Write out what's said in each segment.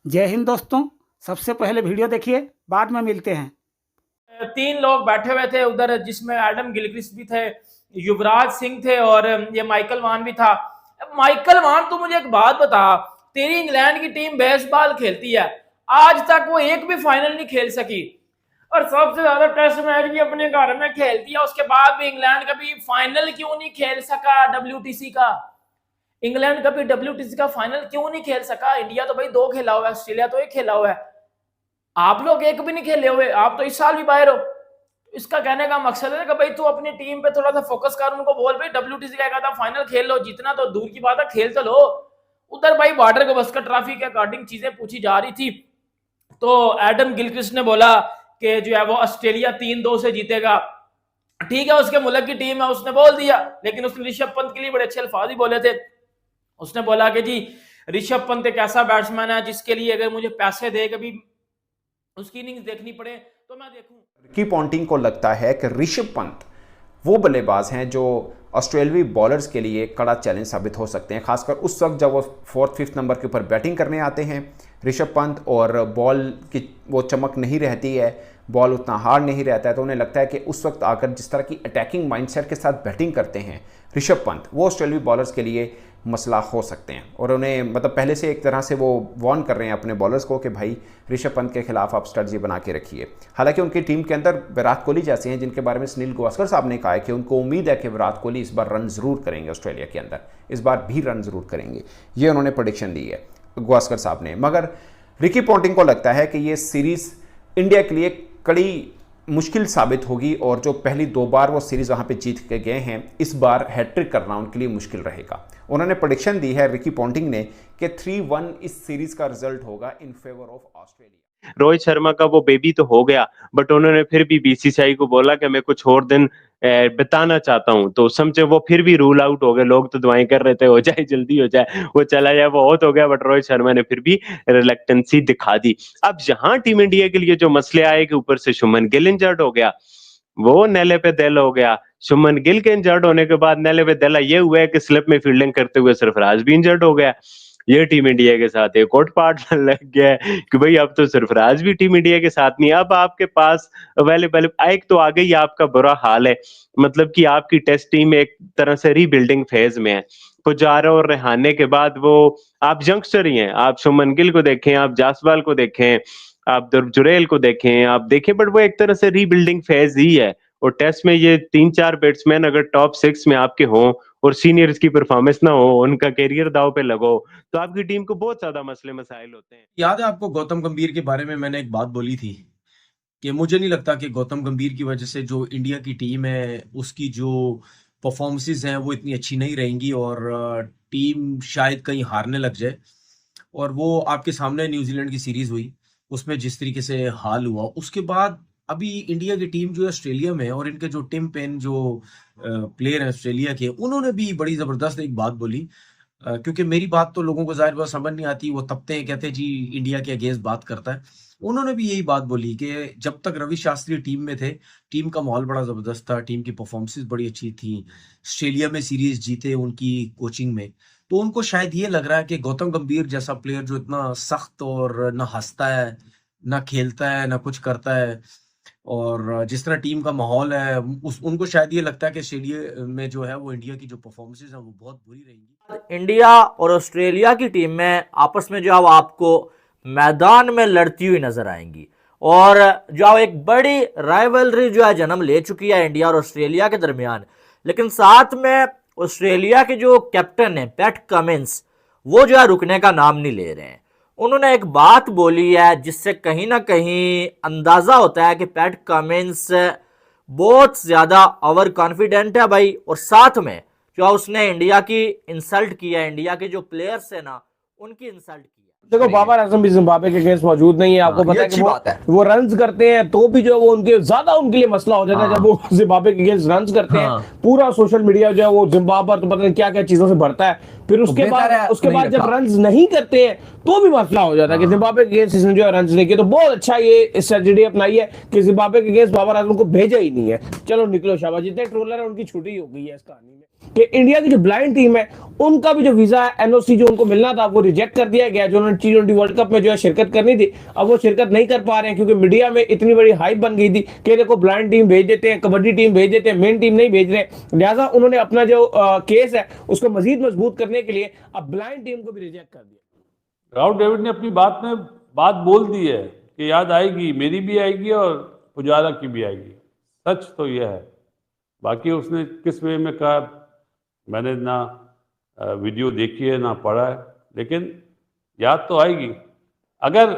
जय हिंद दोस्तों। सबसे पहले वीडियो देखिए, बाद में मिलते हैं। 3 लोग बैठे हुए थे उधर, जिसमें एडम गिलक्रिस्ट भी थे, युवराज सिंह थे और ये माइकल वॉन भी था। माइकल वॉन, तू मुझे एक बात बता, तेरी इंग्लैंड की टीम बेसबॉल खेलती है, आज तक वो एक भी फाइनल नहीं खेल सकी, और सबसे ज्यादा टेस्ट मैच भी अपने घर में खेलती है। उसके बाद भी इंग्लैंड कभी फाइनल क्यों नहीं खेल सका WTC का? इंग्लैंड कभी WTC का फाइनल क्यों नहीं खेल सका? इंडिया तो भाई 2 खेला हुआ है, ऑस्ट्रेलिया तो 1 खेला हुआ है, आप लोग एक भी नहीं खेले हुए, आप तो इस साल भी बाहर हो। इसका कहने का मकसद है कि भाई तू अपनी टीम पे थोड़ा सा फोकस कर, उनको बोल भाई WTC का था फाइनल खेल लो, जितना तो दूर की बात है, खेल तो लो। उधर भाई बॉर्डर गवस्कर ट्रॉफी के अकॉर्डिंग चीजें पूछी जा रही थी, तो एडम गिलक्रिस्ट ने बोला कि जो है वो ऑस्ट्रेलिया 3-2 से जीतेगा। ठीक है, उसके मुल्क की टीम है, उसने बोल दिया, लेकिन उसने ऋषभ पंत के लिए बड़े अच्छे अल्फाज ही बोले थे। उसने बोला कि जी ऋषभ पंत एक ऐसा बैट्समैन है जिसके लिए अगर मुझे पैसे दे कभी उसकी इनिंग्स देखनी पड़े तो मैं देखूं। रिकी पॉन्टिंग को लगता है कि ऋषभ पंत वो बल्लेबाज हैं जो ऑस्ट्रेलियावी बॉलर्स के लिए कड़ा चैलेंज साबित हो सकते हैं, खासकर उस वक्त जब वो 4th-5th नंबर के ऊपर बैटिंग करने आते हैं ऋषभ पंत, और बॉल की वो चमक नहीं रहती है, बॉल उतना हार्ड नहीं रहता है, तो उन्हें लगता है कि उस वक्त आकर जिस तरह की अटैकिंग माइंडसेट के साथ बैटिंग करते हैं ऋषभ पंत, वो ऑस्ट्रेलियावी बॉलर्स के लिए मसला हो सकते हैं। और उन्हें मतलब पहले से एक तरह से वो वार्न कर रहे हैं अपने बॉलर्स को कि भाई ऋषभ पंत के खिलाफ आप स्ट्रेटजी बना के रखिए। हालांकि उनकी टीम के अंदर विराट कोहली जैसे हैं जिनके बारे में सुनील गावस्कर साहब ने कहा है कि उनको उम्मीद है कि विराट कोहली इस बार रन ज़रूर करेंगे, ऑस्ट्रेलिया के अंदर इस बार भी रन ज़रूर करेंगे, ये उन्होंने प्रेडिक्शन दी है गावस्कर साहब ने। मगर रिकी पॉन्टिंग को लगता है कि ये सीरीज़ इंडिया के लिए कड़ी मुश्किल साबित होगी, और जो पहली 2 बार वो सीरीज़ वहाँ पे जीत के गए हैं, इस बार हैट्रिक करना उनके लिए मुश्किल रहेगा। उन्होंने प्रेडिक्शन दी है रिकी पॉन्टिंग ने कि 3-1 इस सीरीज़ का रिजल्ट होगा in favour of Australia. Rohit Sharma का वो बेबी तो हो गया, बट उन्होंने फिर भी BCCI को बोला कि मैं कुछ और दिन बिताना चाहता हूं, तो समझे वो फिर भी रूल आउट हो गए। लोग तो दुआएं कर रहे थे हो जाए, जल्दी हो जाए, वो चला जाए, वो आउट हो गया, बट रोहित शर्मा ने फिर भी रिलक्टेंसी दिखा दी। अब जहां टीम इंडिया के लिए जो मसले आए कि ऊपर से शुभमन गिल इंजर्ड हो गया, वो नेले पे दिल हो गया। शुभमन गिल के इंजर्ड होने के बाद नेले पे दिल ये हुआ है कि स्लिप में फील्डिंग करते हुए सरफराज भी इंजर्ड हो गया। ये टीम इंडिया के साथ एक और पार्टनर लग गया है कि भाई अब तो सरफराज भी टीम इंडिया के साथ नहीं। अब आपके पास अवेलेबल एक तो आ गई, आपका बुरा हाल है, मतलब कि आपकी टेस्ट टीम एक तरह से रीबिल्डिंग फेज में है। पुजारा और रेहाने के बाद वो आप यंगस्टर ही हैं। आप शुभमन गिल को देखें, आप जासवाल को देखें, आप जुरेल को देखें, आप देखें, बट वो एक तरह से रीबिल्डिंग फेज ही है। और टेस्ट में ये 3-4 बैट्समैन अगर टॉप 6 में आपके हों और सीनियर्स की परफॉर्मेंस ना हो, उनका कैरियर दाव पे लगो, तो आपकी टीम को बहुत ज्यादा मसले मसाइल होते हैं। याद है आपको गौतम गंभीर के बारे में मैंने एक बात बोली थी कि मुझे नहीं लगता कि गौतम गंभीर की वजह से जो इंडिया की टीम है उसकी जो परफॉर्मेंसेज हैं वो इतनी अच्छी नहीं रहेंगी, और टीम शायद कहीं हारने लग जाए। और वो आपके सामने न्यूजीलैंड की सीरीज हुई, उसमें जिस तरीके से हाल हुआ, उसके बाद अभी इंडिया की टीम जो है ऑस्ट्रेलिया में है, और इनके जो टिम पेन जो प्लेयर हैं ऑस्ट्रेलिया के, उन्होंने भी बड़ी जबरदस्त एक बात बोली। क्योंकि मेरी बात तो लोगों को जाहिर बात समझ नहीं आती, वो तपते हैं, कहते हैं जी इंडिया के अगेंस्ट बात करता है। उन्होंने भी यही बात बोली कि जब तक रवि शास्त्री टीम में थे, टीम का माहौल बड़ा जबरदस्त था, टीम की परफॉर्मेंसेस बड़ी अच्छी थी, ऑस्ट्रेलिया में सीरीज जीते उनकी कोचिंग में। तो उनको शायद ये लग रहा है कि गौतम गंभीर जैसा प्लेयर जो इतना सख्त और ना हंसता है, ना खेलता है, ना कुछ करता है, और जिस तरह टीम का माहौल है, उनको शायद ये लगता है कि ऑस्ट्रेलिया में जो है वो इंडिया की जो परफॉर्मेंसेस हैं वो बहुत बुरी रहेंगी। इंडिया और ऑस्ट्रेलिया की टीम में आपस में जो है आपको मैदान में लड़ती हुई नजर आएंगी, और जो एक बड़ी राइवलरी जो है जन्म ले चुकी है इंडिया और ऑस्ट्रेलिया के दरमियान। लेकिन साथ में ऑस्ट्रेलिया के जो कैप्टन है पैट कमिंस, वो जो है रुकने का नाम नहीं ले रहे हैं। उन्होंने एक बात बोली है जिससे कहीं ना कहीं अंदाजा होता है कि पैट कमिंस बहुत ज्यादा ओवर कॉन्फिडेंट है भाई, और साथ में जो उसने इंडिया की इंसल्ट किया है, इंडिया के जो प्लेयर्स है ना उनकी इंसल्ट की है। देखो बाबर आजम भी जिम्बाब्वे के अगेंस्ट मौजूद नहीं है, आपको पता है कि वो रन्स करते हैं तो भी जो वो उनके ज्यादा उनके लिए मसला हो जाता है जब वो जिम्बाब्वे के अगेंस्ट रन्स करते हैं। पूरा सोशल मीडिया जो है वो जिम्बाब्वे तो पता नहीं क्या क्या चीजों से भरता है, फिर उसके बाद जब रन्स नहीं करते हैं तो भी मसला हो जाता है कि जिम्बाब्वे के अगेंस्ट इसने जो है रन्स नहीं किए। तो बहुत अच्छा ये स्ट्रेटजी अपनाई है कि जिम्बाब्वे के अगेंस्ट बाबर आजम को भेजा ही नहीं है। चलो निकलो शाबाश, जितने ट्रोलर है उनकी छुट्टी हो गई है इस कहानी में। कि इंडिया की जो ब्लाइंड टीम है उनका भी जो वीजा है, एनओसी जो उनको मिलना था वो रिजेक्ट कर दिया गया। जो उन्होंने T20 वर्ल्ड कप में जो है शिरकत करनी थी, अब वो शिरकत नहीं कर पा रहे हैं क्योंकि मीडिया में इतनी बड़ी हाइप बन गई थी कि देखो ब्लाइंड टीम भेज देते हैं, कबड्डी टीम भेज देते हैं, मेन टीम नहीं भेज रहे। लिहाजा उन्होंने अपना जो केस है उसको मजीद मजबूत करने के लिए अब ब्लाइंड टीम को भी रिजेक्ट कर दिया। राहुल द्रविड़ ने अपनी बात में बात बोल दी है कि याद आएगी, मेरी भी आएगी और पुजारा की भी आएगी। सच तो यह है, बाकी उसने किस वे में कहा मैंने ना वीडियो देखी है ना पढ़ा है, लेकिन याद तो आएगी। अगर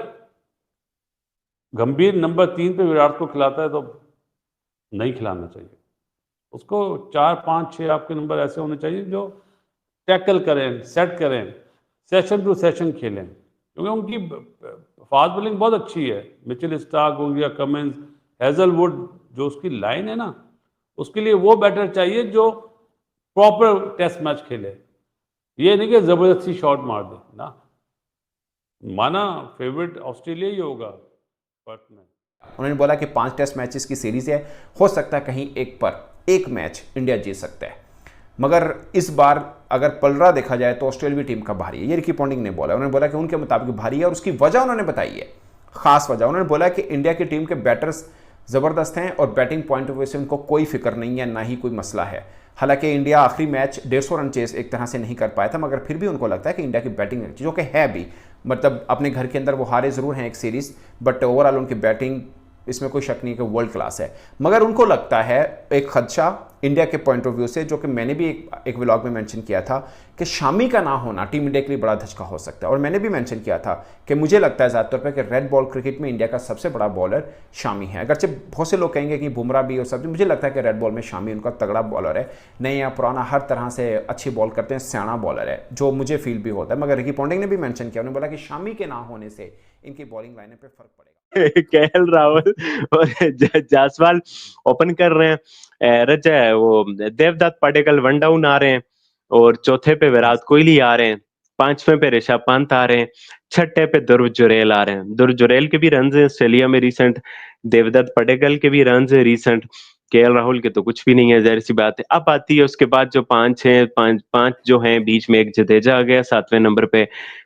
गंभीर नंबर 3 पे विराट को खिलाता है तो नहीं खिलाना चाहिए उसको। 4, 5, 6 आपके नंबर ऐसे होने चाहिए जो टैकल करें, सेट करें, सेशन टू सेशन खेलें, क्योंकि उनकी फास्ट बॉलिंग बहुत अच्छी है। मिचेल स्टार्क हो गया, कमिंस, हेजलवुड, जो उसकी लाइन है ना, उसके लिए वो बैटर चाहिए जो प्रॉपर टेस्ट मैच खेले। ये नहीं कि जबरदस्ती शॉट मार दे ना। माना फेवरेट ऑस्ट्रेलिया ही होगा पर्थ में। उन्होंने बोला कि 5 टेस्ट मैचेस की सीरीज है, हो सकता है कहीं एक पर एक मैच इंडिया जीत सकता है, मगर इस बार अगर पलड़ा देखा जाए तो ऑस्ट्रेलियाई टीम का भारी है। ये रिकी पॉन्टिंग ने बोला। उन्होंने बोला कि उनके मुताबिक भारी है और उसकी वजह उन्होंने बताई है, खास वजह। उन्होंने बोला कि इंडिया की टीम के बैटर्स ज़बरदस्त हैं और बैटिंग पॉइंट ऑफ व्यू से उनको कोई फिक्र नहीं है, ना ही कोई मसला है। हालांकि इंडिया आखिरी मैच 150 रन चेस एक तरह से नहीं कर पाया था, मगर फिर भी उनको लगता है कि इंडिया की बैटिंग जो कि है भी, मतलब अपने घर के अंदर वो हारे ज़रूर हैं एक सीरीज़, बट ओवरऑल उनकी बैटिंग इसमें कोई शक नहीं कि वर्ल्ड क्लास है। मगर उनको लगता है एक खदशा इंडिया के पॉइंट ऑफ व्यू से, जो कि मैंने भी एक व्लॉग में मेंशन किया था, कि शामी का ना होना टीम इंडिया के लिए बड़ा धचका हो सकता है। और मैंने भी मेंशन किया था कि मुझे लगता है ज़्यादातर पे कि रेड बॉल क्रिकेट में इंडिया का सबसे बड़ा बॉलर शामी है। अगरचे बहुत से लोग कहेंगे कि बुमराह भी और सब, मुझे लगता है कि रेड बॉल में शामी उनका तगड़ा बॉलर है। नया या पुराना हर तरह से अच्छी बॉल करते हैं, सियाना बॉलर है, जो मुझे फील भी होता है। मगर रिकी पॉन्टिंग ने भी मेंशन किया, उन्होंने बोला कि शामी के ना होने से इनकी बॉलिंग लाइनअप पे फर्क पड़ेगा। केएल राहुल और जायसवाल ओपन कर रहे हैं, रजा वो देवदत्त पडिक्कल 1 डाउन आ रहे हैं, और चौथे पे विराट कोहली आ रहे हैं, 5वें पे ऋषभ पंत आ रहे हैं, 6ठे पे ध्रुव जुरैल आ रहे हैं। ध्रुव जुरैल के भी रन है ऑस्ट्रेलिया में रिसेंट, देवदत्त पडिक्कल के भी रन है रिसेंट, केएल राहुल के तो कुछ भी नहीं है, जाहिर सी बात है। अब आती है उसके बाद जो 5 हैं, 5 जो हैं, बीच में एक जडेजा आ गया 7वें नंबर पे,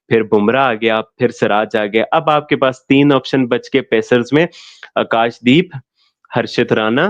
फिर बुमराह आ गया, फिर सिराज आ गया। अब आपके पास 3 ऑप्शन बच के पेसर्स में, आकाशदीप, हर्षित राणा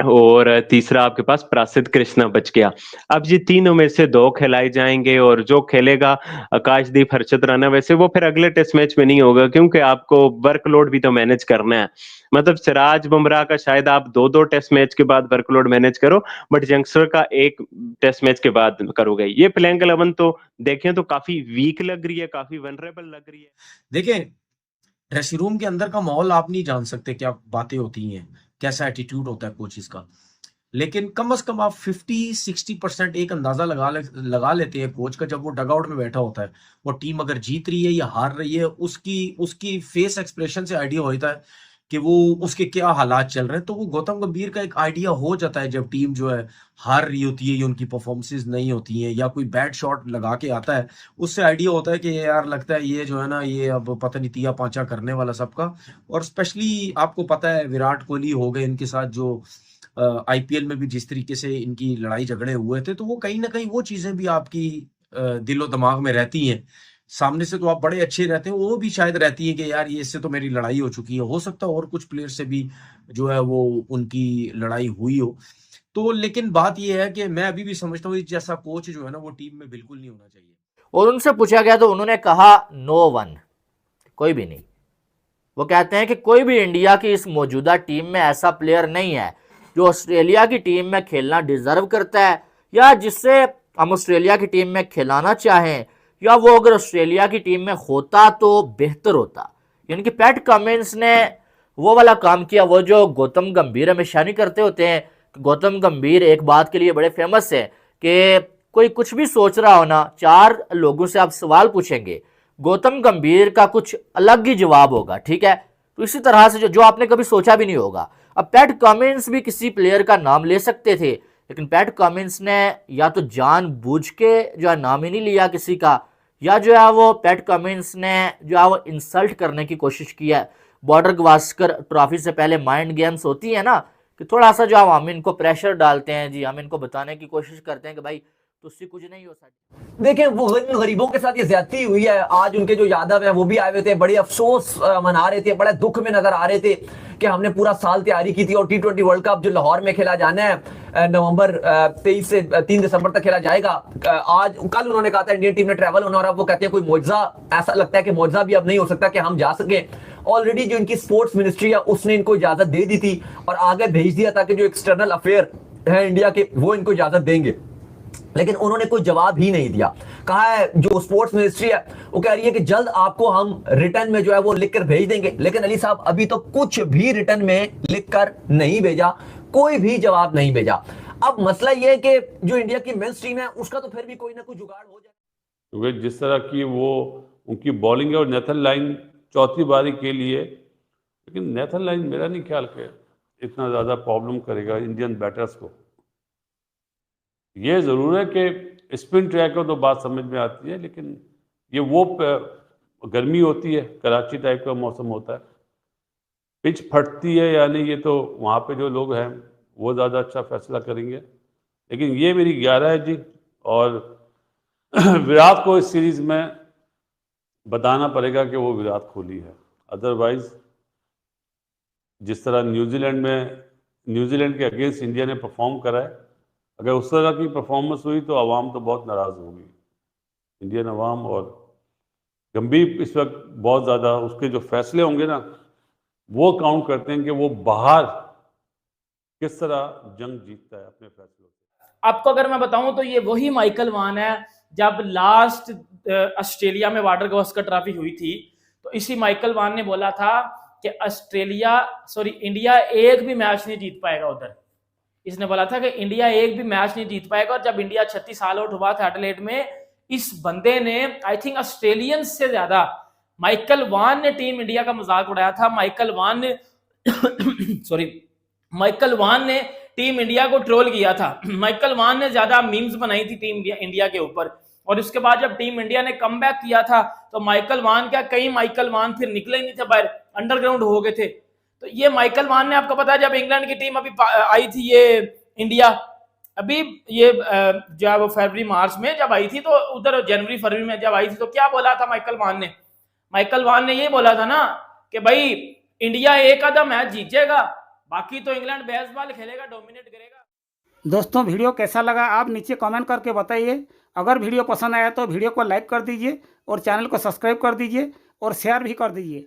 और तीसरा आपके पास प्रासिद्ध कृष्णा बच गया। अब ये तीनों में से 2 खिलाए जाएंगे, और जो खेलेगा आकाशदीप, हर्षित राणा, वैसे वो फिर अगले टेस्ट मैच में नहीं होगा, क्योंकि आपको वर्कलोड भी तो मैनेज करना है। मतलब सिराज बुमराह का शायद आप 2-2 टेस्ट मैच के बाद वर्कलोड मैनेज करो, बट यंगस्टर का 1 टेस्ट मैच के बाद करोगे। ये प्लेइंग 11 तो देखें तो काफी वीक लग रही है, काफी वनरेबल लग रही है। देखें, ड्रेसिंग रूम के अंदर का माहौल आप नहीं जान सकते, क्या बातें होती हैं, कैसा एटीट्यूड होता है कोचेस का, लेकिन कम से कम आप 50-60% एक अंदाजा लगा लेते हैं कोच का, जब वो डगआउट में बैठा होता है। वो टीम अगर जीत रही है या हार रही है, उसकी फेस एक्सप्रेशन से आइडिया होता है कि वो उसके क्या हालात चल रहे हैं। तो वो गौतम गंभीर का एक आइडिया हो जाता है जब टीम जो है हार रही होती है या उनकी परफॉर्मेंसेस नहीं होती हैं या कोई बैड शॉट लगा के आता है, उससे आइडिया होता है कि यार लगता है ये जो है ना, ये अब पता नहीं तिया पांचा करने वाला सबका। और स्पेशली आपको पता है विराट कोहली हो गए, इनके साथ जो आईपीएल में भी जिस तरीके से इनकी लड़ाई झगड़े हुए थे, तो वो कहीं ना कहीं वो चीजें भी आपकी दिलो दिमाग में रहती हैं। सामने से तो आप बड़े अच्छे रहते हैं, वो भी शायद रहती है कि यार ये इससे तो मेरी लड़ाई हो चुकी है। हो सकता है और कुछ प्लेयर से भी जो है वो उनकी लड़ाई हुई हो। तो लेकिन बात ये है कि मैं अभी भी समझता हूँ जैसा कोच जो है ना, वो टीम में बिल्कुल नहीं होना चाहिए। और उनसे पूछा गया तो उन्होंने कहा नो वन, कोई भी नहीं। वो कहते हैं कि कोई भी इंडिया की इस मौजूदा टीम में ऐसा प्लेयर नहीं है जो ऑस्ट्रेलिया की टीम में खेलना डिजर्व करता है, या जिससे हम ऑस्ट्रेलिया की टीम में खिलाना चाहें, या वो अगर ऑस्ट्रेलिया की टीम में होता तो बेहतर होता। यानी कि पैट कमिंस ने वो वाला काम किया, वो जो गौतम गंभीर हमेशा नहीं करते होते हैं। गौतम गंभीर एक बात के लिए बड़े फेमस है कि कोई कुछ भी सोच रहा हो ना, 4 लोगों से आप सवाल पूछेंगे, गौतम गंभीर का कुछ अलग ही जवाब होगा, ठीक है। तो इसी तरह से जो आपने कभी सोचा भी नहीं होगा। अब पैट कमिंस भी किसी प्लेयर का नाम ले सकते थे, लेकिन पैट कमिंस ने या तो जानबूझ के जो है नाम ही नहीं लिया किसी का, या जो है वो पैट कमिंस ने जो है वो इंसल्ट करने की कोशिश की है। बॉर्डर गवास्कर ट्रॉफी से पहले माइंड गेम्स होती है ना, कि थोड़ा सा जो हम इनको प्रेशर डालते हैं जी, हम इनको बताने की कोशिश करते हैं कि भाई तुझसे कुछ नहीं हो सकता। देखें वो गरीबों के साथ ये ज्यादती हुई है। आज उनके जो यादव हैं वो भी आए हुए थे, बड़े अफसोस मना रहे थे, बड़े दुख में नजर आ रहे थे कि हमने पूरा साल तैयारी की थी और T20 वर्ल्ड कप जो लाहौर में खेला जाना है नवंबर 23 से 3 दिसंबर तक खेला जाएगा। आज कल उन्होंने कहा था इंडियन टीम ने ट्रैवल होना, और अब वो कहते हैं कोई मुआवजा, ऐसा लगता है कि मुआवजा भी अब नहीं हो सकता कि हम जा सके। ऑलरेडी जो इनकी स्पोर्ट्स मिनिस्ट्री है उसने इनको इजाजत दे दी थी और आगे भेज दिया था कि जो एक्सटर्नल अफेयर है इंडिया के वो इनको इजाजत देंगे, लेकिन उन्होंने कोई जवाब ही नहीं दिया। कहा है जो स्पोर्ट्स मिनिस्ट्री है वो कह रही है कि जल्द आपको हम रिटर्न में जो है वो लिखकर भेज देंगे, लेकिन अली साहब अभी तो कुछ भी रिटर्न में लिखकर नहीं भेजा, कोई भी जवाब नहीं भेजा। अब मसला ये है कि जो इंडिया की मेंस टीम है उसका तो फिर भी कोई ना कोई जुगाड़ हो जाए, क्योंकि जिस तरह की वो उनकी बॉलिंग है और नेथन लाइन चौथी बारी के लिए, लेकिन नेथन लाइन मेरा नहीं ख्याल कि इतना ज़्यादा प्रॉब्लम करेगा इंडियन बैटर्स को। ये ज़रूर है कि स्पिन ट्रैक हो तो बात समझ में आती है, लेकिन ये वो गर्मी होती है, कराची टाइप का मौसम होता है, पिच फटती है, यानी ये तो वहाँ पे जो लोग हैं वो ज़्यादा अच्छा फैसला करेंगे। लेकिन ये मेरी 11 है जी, और विराट को इस सीरीज़ में बताना पड़ेगा कि वो विराट कोहली है। अदरवाइज जिस तरह न्यूजीलैंड के अगेंस्ट इंडिया ने परफॉर्म करा है, अगर उस तरह की परफॉर्मेंस हुई तो आवाम तो बहुत नाराज़ होगी, इंडियन आवाम। और गंभीर इस वक्त बहुत ज़्यादा उसके जो फैसले होंगे ना वो काउंट करते हैं कि वो बाहर किस तरह जंग जीतता है अपने फैसलों से। आपको अगर मैं बताऊं तो ये वही माइकल वान है, जब लास्ट ऑस्ट्रेलिया में वाटर गवस्कर ट्रॉफी हुई थी तो इसी माइकल वान ने बोला था कि इंडिया एक भी मैच नहीं जीत पाएगा उधर। इसने बोला था कि इंडिया एक भी मैच नहीं जीत पाएगा, और जब इंडिया 36 ऑल आउट हुआ था एडिलेड में, इस बंदे ने आई थिंक ऑस्ट्रेलियंस से ज्यादा माइकल वान ने टीम इंडिया का मजाक उड़ाया था। माइकल वान ने टीम इंडिया को ट्रोल किया था। माइकल वान ने ज्यादा मीम्स बनाई थी टीम इंडिया के ऊपर, और उसके बाद जब टीम इंडिया ने कमबैक किया था तो माइकल वान कई माइकल वान फिर निकले नहीं थे बाहर, अंडरग्राउंड हो गए थे। तो ये माइकल वान ने, आपको पता है जब इंग्लैंड की टीम अभी आई थी ये इंडिया, अभी ये जो है वो फरवरी मार्च में जब आई थी, तो उधर जनवरी फरवरी में जब आई थी तो क्या बोला था माइकल वान ने ये बोला था ना कि भाई इंडिया एक आधा मैच जीतेगा, बाकी तो इंग्लैंड बेसबॉल खेलेगा, डोमिनेट करेगा। दोस्तों वीडियो कैसा लगा आप नीचे कमेंट करके बताइए। अगर वीडियो पसंद आया तो वीडियो को लाइक कर दीजिए और चैनल को सब्सक्राइब कर दीजिए और शेयर भी कर दीजिए।